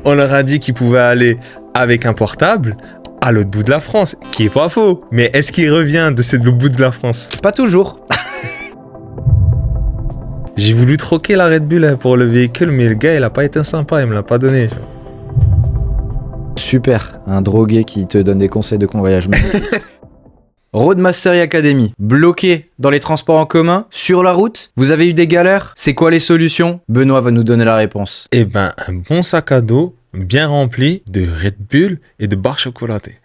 On leur a dit qu'ils pouvaient aller avec un portable à l'autre bout de la France, qui est pas faux. Mais est-ce qu'il revient de l'autre bout de la France? Pas toujours. J'ai voulu troquer la Red Bull pour le véhicule, mais le gars, il a pas été sympa, il me l'a pas donné. Super, un drogué qui te donne des conseils de convoyage. Roadmastery Academy, bloqué dans les transports en commun, sur la route, vous avez eu des galères? C'est quoi les solutions? Benoît va nous donner la réponse. Eh ben, un bon sac à dos, bien rempli de Red Bull et de barres chocolatées.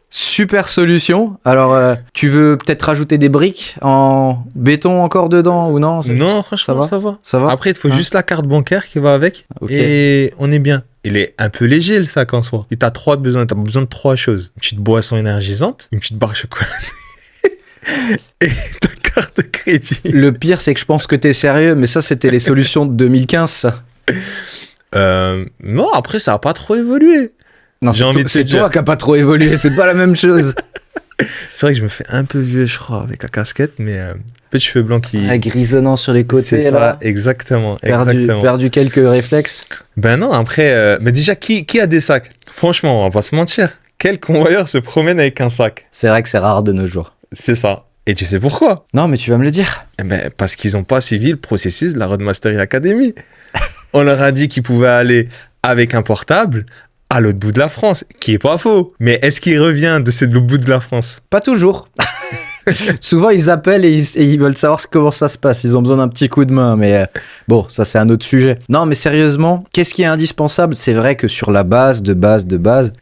Super solution. Alors, tu veux peut-être rajouter des briques en béton encore dedans ou non? Non, franchement, ça va. Ça va. Après, il te faut juste la carte bancaire qui va avec et on est bien. Il est un peu léger le sac en soi. Et t'as besoin de 3 choses. Une petite boisson énergisante, une petite barre chocolatée et ta carte de crédit. Le pire, c'est que je pense que t'es sérieux, mais ça, c'était les solutions de 2015, ça. Non, après, ça n'a pas trop évolué. Non, c'est toi qui n'as pas trop évolué, c'est pas la même chose. C'est vrai que je me fais un peu vieux, je crois, avec la casquette, mais petit cheveux blancs qui... grisonnant sur les côtés, c'est là. Ça, exactement. Perdu quelques réflexes. Ben non, après... mais déjà, qui a des sacs? Franchement, on va pas se mentir. Quel convoyeur se promène avec un sac? C'est vrai que c'est rare de nos jours. C'est ça. Et tu sais pourquoi? Non, mais tu vas me le dire. Eh ben, parce qu'ils n'ont pas suivi le processus de la Roadmastery Academy. On leur a dit qu'ils pouvaient aller avec un portable à l'autre bout de la France, qui est pas faux. Mais est-ce qu'il revient de l'autre bout de la France? Pas toujours. Souvent, ils appellent et ils veulent savoir comment ça se passe. Ils ont besoin d'un petit coup de main, mais bon, ça c'est un autre sujet. Non, mais sérieusement, qu'est-ce qui est indispensable? C'est vrai que sur la base,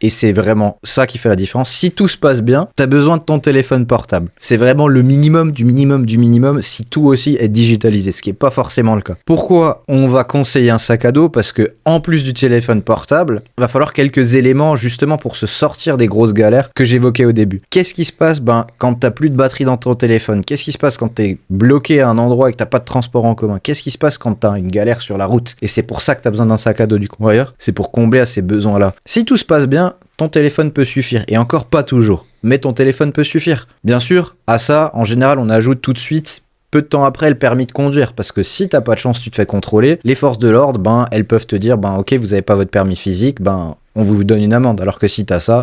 et c'est vraiment ça qui fait la différence. Si tout se passe bien, t'as besoin de ton téléphone portable. C'est vraiment le minimum du minimum du minimum si tout aussi est digitalisé, ce qui est pas forcément le cas. Pourquoi on va conseiller un sac à dos? Parce que en plus du téléphone portable, va falloir quelques éléments justement pour se sortir des grosses galères que j'évoquais au début. Qu'est-ce qui se passe quand t'as plus de batterie dans ton téléphone? Qu'est-ce qui se passe quand t'es bloqué à un endroit et que t'as pas de transport en commun? Qu'est-ce qui se passe quand t'as une galère sur la route? Et c'est pour ça que t'as besoin d'un sac à dos du convoyeur, c'est pour combler à ces besoins-là. Si tout se passe bien, ton téléphone peut suffire, et encore pas toujours, mais ton téléphone peut suffire. Bien sûr, à ça, en général, on ajoute tout de suite, peu de temps après, le permis de conduire, parce que si t'as pas de chance, tu te fais contrôler, les forces de l'ordre, elles peuvent te dire, ok, vous avez pas votre permis physique, on vous donne une amende, alors que si t'as ça,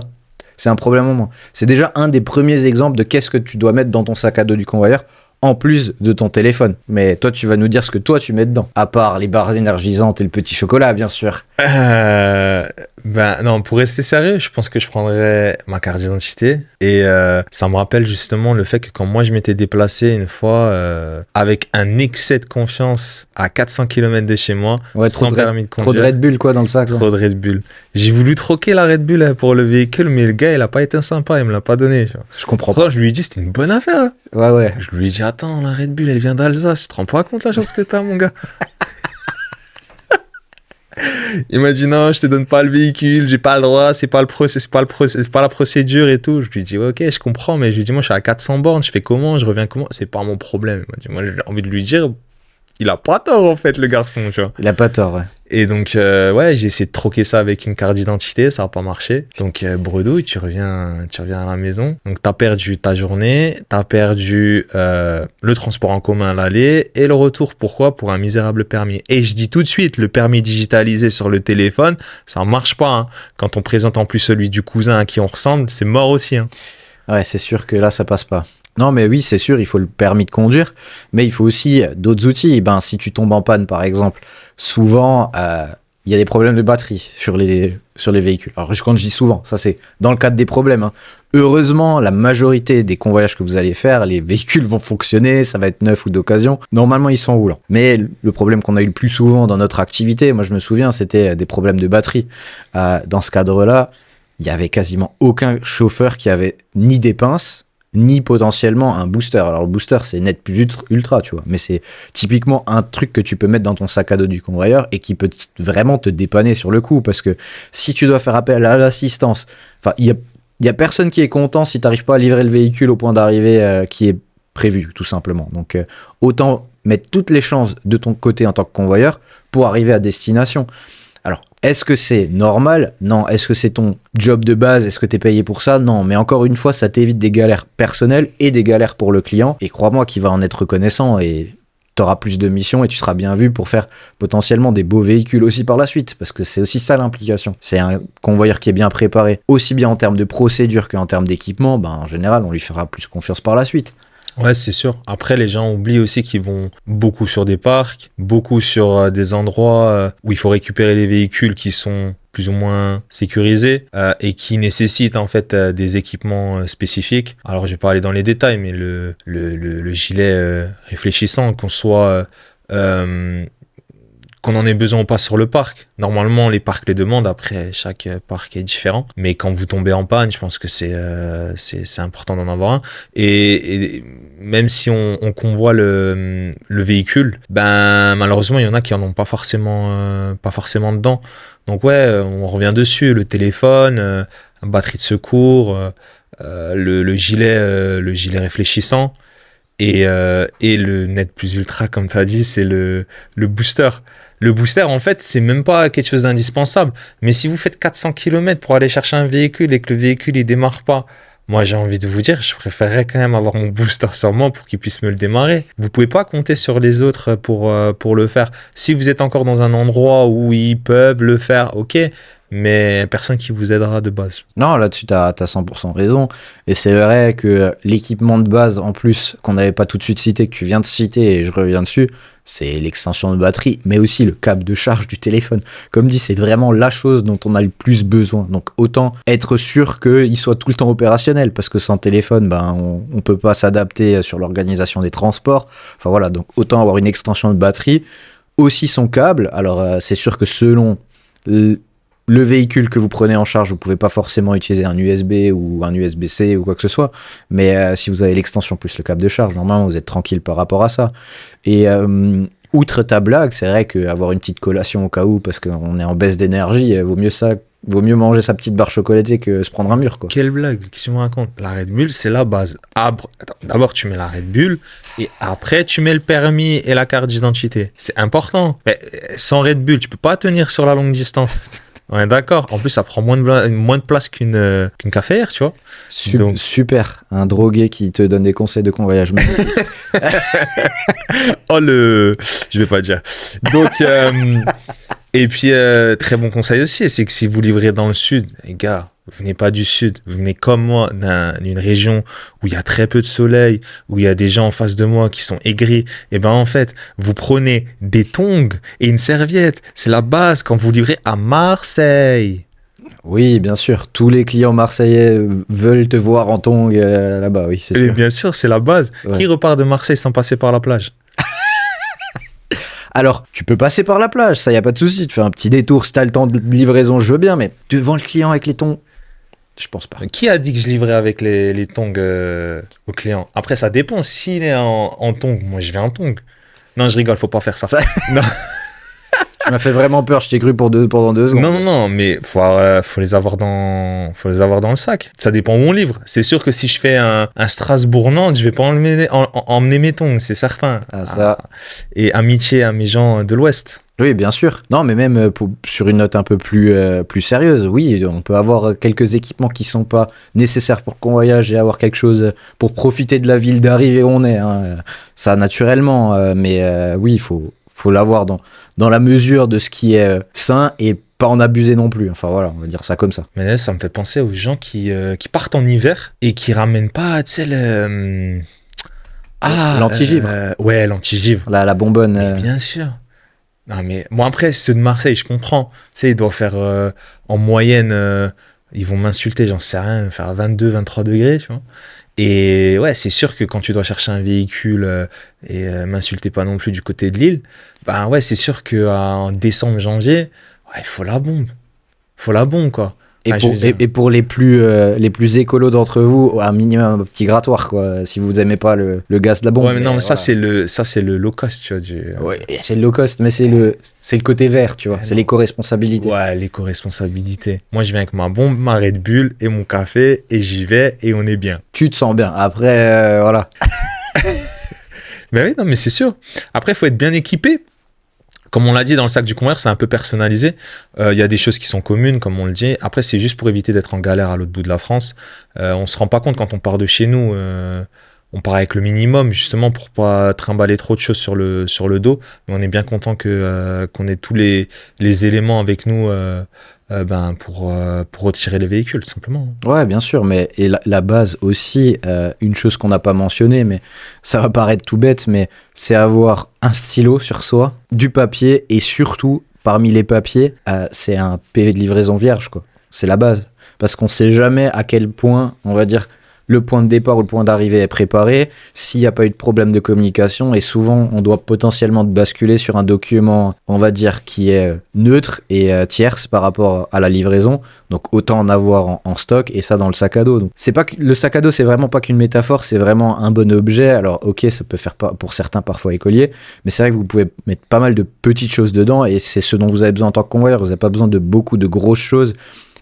c'est un problème en moins. C'est déjà un des premiers exemples de qu'est-ce que tu dois mettre dans ton sac à dos du convoyeur, en plus de ton téléphone. Mais toi, tu vas nous dire ce que toi, tu mets dedans. À part les barres énergisantes et le petit chocolat, bien sûr. Non, pour rester sérieux, je pense que je prendrais ma carte d'identité. Et ça me rappelle justement le fait que quand moi, je m'étais déplacé une fois avec un excès de confiance à 400 km de chez moi, sans permis de conduire. Trop de Red Bull, quoi, dans le sac. Trop de Red Bull. J'ai voulu troquer la Red Bull pour le véhicule, mais le gars, il a pas été sympa, il me l'a pas donné. Je comprends pas. Je lui ai dit, c'était une bonne affaire. Ouais. Je lui ai dit, attends, la Red Bull, elle vient d'Alsace. Tu te rends pas compte la chance que t'as, mon gars? Il m'a dit, non, je te donne pas le véhicule, j'ai pas le droit, c'est pas la procédure et tout. Je lui ai dit, ok, je comprends, mais je lui ai dit, moi, je suis à 400 bornes, je fais comment, je reviens comment? C'est pas mon problème. Il m'a dit, moi, j'ai envie de lui dire, il a pas tort, en fait, le garçon, tu vois. Il a pas tort, ouais. Et donc, j'ai essayé de troquer ça avec une carte d'identité, ça n'a pas marché. Donc, bredouille, tu reviens à la maison. Donc, tu as perdu ta journée, tu as perdu le transport en commun à l'aller et le retour. Pourquoi? Pour un misérable permis. Et je dis tout de suite, le permis digitalisé sur le téléphone, ça ne marche pas. Hein. Quand on présente en plus celui du cousin à qui on ressemble, c'est mort aussi. Hein. Ouais, c'est sûr que là, ça passe pas. Non, mais oui, c'est sûr, il faut le permis de conduire, mais il faut aussi d'autres outils. Si tu tombes en panne, par exemple, souvent, il y a des problèmes de batterie sur les véhicules. Alors, quand je dis souvent, ça c'est dans le cadre des problèmes. Hein. Heureusement, la majorité des convoyages que vous allez faire, les véhicules vont fonctionner, ça va être neuf ou d'occasion. Normalement, ils sont roulants. Mais le problème qu'on a eu le plus souvent dans notre activité, moi je me souviens, c'était des problèmes de batterie. Dans ce cadre-là, il y avait quasiment aucun chauffeur qui avait ni des pinces, ni potentiellement un booster. Alors le booster c'est net plus ultra, tu vois, mais c'est typiquement un truc que tu peux mettre dans ton sac à dos du convoyeur et qui peut vraiment te dépanner sur le coup, parce que si tu dois faire appel à l'assistance, il y a personne qui est content si tu n'arrives pas à livrer le véhicule au point d'arrivée qui est prévu, tout simplement. Donc autant mettre toutes les chances de ton côté en tant que convoyeur pour arriver à destination. Alors, est-ce que c'est normal? Non. Est-ce que c'est ton job de base? Est-ce que tu es payé pour ça? Non. Mais encore une fois, ça t'évite des galères personnelles et des galères pour le client. Et crois-moi qu'il va en être reconnaissant. Et t'auras plus de missions et tu seras bien vu pour faire potentiellement des beaux véhicules aussi par la suite, parce que c'est aussi ça l'implication. C'est un convoyeur qui est bien préparé, aussi bien en termes de procédure qu'en termes d'équipement, ben, en général, on lui fera plus confiance par la suite. Ouais, c'est sûr. Après, les gens oublient aussi qu'ils vont beaucoup sur des parcs, beaucoup sur des endroits où il faut récupérer des véhicules qui sont plus ou moins sécurisés et qui nécessitent en fait des équipements spécifiques. Alors, je vais pas aller dans les détails, mais le gilet réfléchissant, qu'on en ait besoin ou pas sur le parc. Normalement, les parcs les demandent. Après, chaque parc est différent. Mais quand vous tombez en panne, je pense que c'est important d'en avoir un. Et même si on convoie le véhicule, ben malheureusement, il y en a qui en ont pas forcément dedans. Donc ouais, on revient dessus. Le téléphone, la batterie de secours, le gilet réfléchissant. Et le Net Plus Ultra, comme tu as dit, c'est le booster. Le booster, en fait, c'est même pas quelque chose d'indispensable. Mais si vous faites 400 km pour aller chercher un véhicule et que le véhicule il démarre pas, moi j'ai envie de vous dire, je préférerais quand même avoir mon booster sur moi pour qu'il puisse me le démarrer. Vous pouvez pas compter sur les autres pour le faire. Si vous êtes encore dans un endroit où ils peuvent le faire, ok, mais personne qui vous aidera de base. Non, là-dessus, t'as 100% raison. Et c'est vrai que l'équipement de base, en plus, qu'on n'avait pas tout de suite cité, que tu viens de citer, et je reviens dessus, c'est l'extension de batterie, mais aussi le câble de charge du téléphone. Comme dit, c'est vraiment la chose dont on a le plus besoin. Donc autant être sûr qu'il soit tout le temps opérationnel, parce que sans téléphone, ben, on peut pas s'adapter sur l'organisation des transports. Enfin voilà, donc autant avoir une extension de batterie, aussi son câble. Alors c'est sûr que selon le véhicule que vous prenez en charge, vous pouvez pas forcément utiliser un USB ou un USB-C ou quoi que ce soit, mais si vous avez l'extension plus le câble de charge, normalement vous êtes tranquille par rapport à ça. Et outre ta blague, c'est vrai qu'avoir une petite collation au cas où, parce qu'on est en baisse d'énergie, vaut mieux manger sa petite barre chocolatée que se prendre un mur, quoi. Quelle blague, qu'est-ce que tu me racontes? La Red Bull, c'est la base. Attends, d'abord, tu mets la Red Bull et après, tu met le permis et la carte d'identité. C'est important. Mais sans Red Bull, tu peux pas tenir sur la longue distance. Ouais, d'accord. En plus, ça prend moins de place qu'une cafetière, tu vois. Donc... Super. Un drogué qui te donne des conseils de convoyage. Je vais pas dire. Donc, et puis, très bon conseil aussi, c'est que si vous livrez dans le sud, les gars, vous venez pas du sud, vous venez comme moi d'une région où il y a très peu de soleil, où il y a des gens en face de moi qui sont aigris, et ben en fait, vous prenez des tongs et une serviette. C'est la base quand vous livrez à Marseille. Oui, bien sûr. Tous les clients marseillais veulent te voir en tongs là-bas, oui, c'est sûr. Et bien sûr, c'est la base. Ouais. Qui repart de Marseille sans passer par la plage? Alors, tu peux passer par la plage, ça y a pas de souci. Tu fais un petit détour si t'as le temps de livraison, je veux bien, mais devant le client avec les tongs, je pense pas. Qui a dit que je livrais avec les tongs au client? Après, ça dépend. S'il est en tongs, moi je vais en tongs. Non, je rigole, faut pas faire ça. Non. Tu m'as fait vraiment peur, je t'ai cru pendant 2 secondes. Non, mais faut les avoir dans le sac. Ça dépend où on livre. C'est sûr que si je fais un Strasbourg-Nantes, je vais pas emmener mes tongs, c'est certain. Ah, ça. Et amitié à mes gens de l'Ouest. Oui, bien sûr. Non, mais même sur une note un peu plus sérieuse, oui, on peut avoir quelques équipements qui sont pas nécessaires pour qu'on voyage et avoir quelque chose pour profiter de la ville d'arrivée où on est. Hein. Ça, naturellement. Mais oui, il faut l'avoir dans la mesure de ce qui est sain et pas en abuser non plus. Enfin voilà, on va dire ça comme ça. Mais là, ça me fait penser aux gens qui partent en hiver et qui ramènent pas, tu sais, l'antigivre. Ouais, l'antigivre. La bonbonne. Mais bien sûr. Non, mais bon, après, ceux de Marseille, je comprends. Tu sais, ils doivent faire en moyenne, ils vont m'insulter, j'en sais rien, faire 22, 23 degrés, tu vois. Et ouais, c'est sûr que quand tu dois chercher un véhicule et m'insulter pas non plus du côté de Lille, ben ouais, c'est sûr qu'en décembre, janvier, ouais, il faut la bombe. Faut la bombe, quoi. Et pour les plus écolos d'entre vous, un minimum un petit grattoir, quoi. Si vous aimez pas le gaz de la bombe. Ouais, mais non, mais voilà. ça c'est le low cost, tu vois. Ouais, c'est le low cost, mais c'est le côté vert, tu vois. C'est l'éco-responsabilité. Ouais, l'éco-responsabilité. Moi, je viens avec ma bombe, ma Red Bull et mon café et j'y vais et on est bien. Tu te sens bien. Après, voilà. Mais oui, non, mais c'est sûr. Après, il faut être bien équipé. Comme on l'a dit, dans le sac du convoyeur, c'est un peu personnalisé. Il y a des choses qui sont communes, comme on le dit. Après, c'est juste pour éviter d'être en galère à l'autre bout de la France. On ne se rend pas compte quand on part de chez nous. on part avec le minimum justement pour pas trimballer trop de choses sur le dos. Mais on est bien content qu'on ait tous les éléments avec nous pour retirer les véhicules, simplement. Ouais, bien sûr, mais et la base aussi, une chose qu'on n'a pas mentionnée, mais ça va paraître tout bête, mais c'est avoir un stylo sur soi, du papier, et surtout, parmi les papiers, c'est un PV de livraison vierge, quoi. C'est la base. Parce qu'on sait jamais à quel point, on va dire, le point de départ ou le point d'arrivée est préparé, s'il n'y a pas eu de problème de communication, et souvent on doit potentiellement basculer sur un document, on va dire, qui est neutre et tierce par rapport à la livraison, donc autant en avoir en stock, et ça dans le sac à dos. Donc c'est pas que, le sac à dos, c'est vraiment pas qu'une métaphore, c'est vraiment un bon objet. Alors ok, ça peut faire pour certains parfois écolier, mais c'est vrai que vous pouvez mettre pas mal de petites choses dedans, et c'est ce dont vous avez besoin en tant que convoyeur. Vous n'avez pas besoin de beaucoup de grosses choses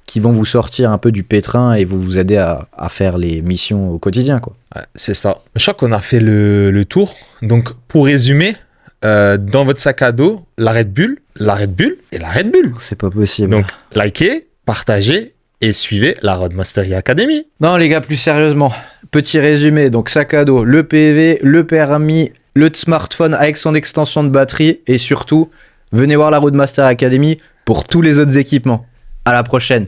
qui vont vous sortir un peu du pétrin et vous aider à faire les missions au quotidien, quoi. Ouais, c'est ça. Je crois qu'on a fait le tour. Donc, pour résumer, dans votre sac à dos, la Red Bull et la Red Bull. C'est pas possible. Donc, likez, partagez et suivez la Roadmastery Academy. Non, les gars, plus sérieusement, petit résumé. Donc, sac à dos, le PV, le permis, le smartphone avec son extension de batterie, et surtout, venez voir la Roadmaster Academy pour tous les autres équipements. À la prochaine.